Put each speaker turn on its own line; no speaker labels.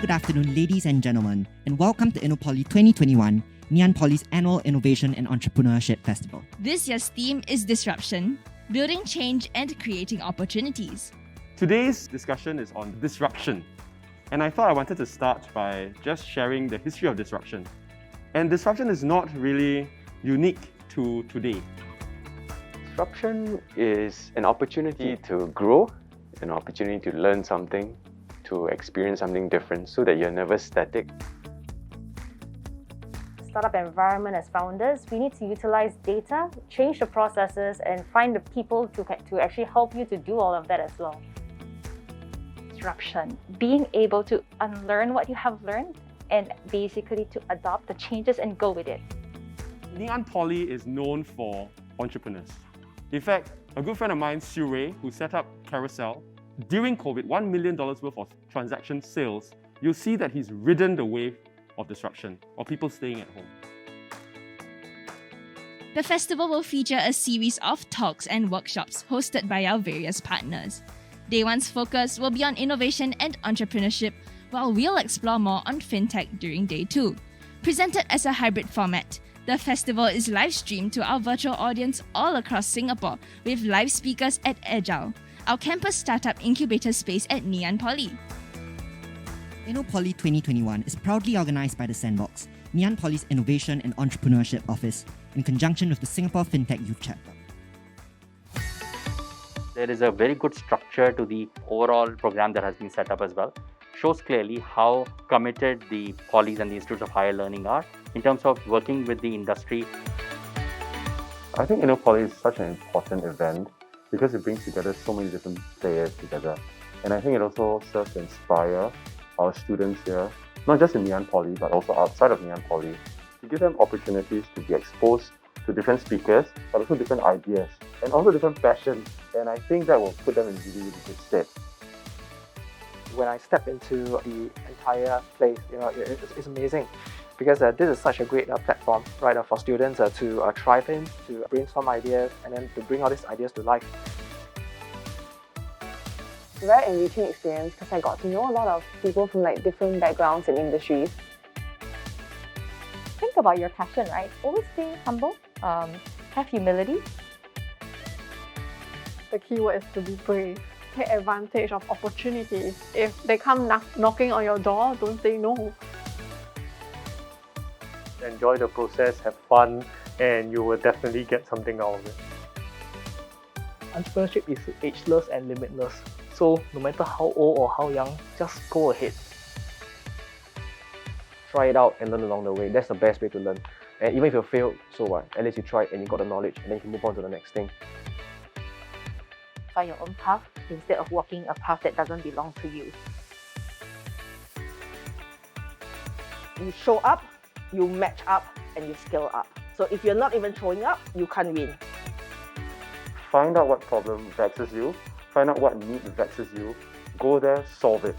good afternoon, ladies and gentlemen, and welcome to Innopoly 2021, Ngee Ann Poly's annual Innovation and Entrepreneurship Festival.
This year's theme is disruption, building change and creating opportunities.
Today's discussion is on disruption. And I thought I wanted to start by just sharing the history of disruption. And disruption is not really unique to today.
Disruption is an opportunity to grow, an opportunity to learn something, to experience something different so that you're never static.
Startup environment as founders, we need to utilize data, change the processes, and find the people to actually help you to do all of that as well.
Disruption, being able to unlearn what you have learned and basically to adopt the changes and go with it.
Ngee Ann Poly is known for entrepreneurs. In fact, a good friend of mine, Siu Ray, who set up Carousel, during COVID, $1 million worth of transaction sales, you'll see that he's ridden the wave of disruption, or people staying at home.
The festival will feature a series of talks and workshops hosted by our various partners. Day one's focus will be on innovation and entrepreneurship, while we'll explore more on fintech during day two. Presented as a hybrid format, the festival is live streamed to our virtual audience all across Singapore with live speakers at AGILE, our campus startup incubator space at Ngee Ann Poly.
Innopoly 2021 is proudly organised by The Sandbox, Ngee Ann Poly's Innovation and Entrepreneurship Office, in conjunction with the Singapore FinTech Youth Chapter.
There is a very good structure to the overall program that has been set up as well. Shows clearly how committed the Polys and the Institutes of Higher Learning are in terms of working with the industry.
I think Innopoly is such an important event because it brings together so many different players together. And I think it also serves to inspire our students here, not just in Ngee Ann Poly, but also outside of Ngee Ann Poly, to give them opportunities to be exposed to different speakers, but also different ideas, and also different passions. And I think that will put them in really, really good stead.
When I step into the entire place, it's amazing because this is such a great platform, right, for students to thrive in, to brainstorm ideas, and then to bring all these ideas to life.
Very enriching experience because I got to know a lot of people from different backgrounds and industries.
Think about your passion, right? Always stay humble, have humility.
The key word is to be brave. Take advantage of opportunities. If they come knocking on your door, don't say no.
Enjoy the process, have fun, and you will definitely get something out of it.
Entrepreneurship is ageless and limitless. So no matter how old or how young, just go ahead. Try it out and learn along the way. That's the best way to learn. And even if you fail, so what? At least you tried and you got the knowledge, and then you can move on to the next thing.
Find your own path instead of walking a path that doesn't belong to you.
You show up, you match up, and you scale up. So if you're not even showing up, you can't win.
Find out what problem vexes you, find out what need vexes you, go there, solve it.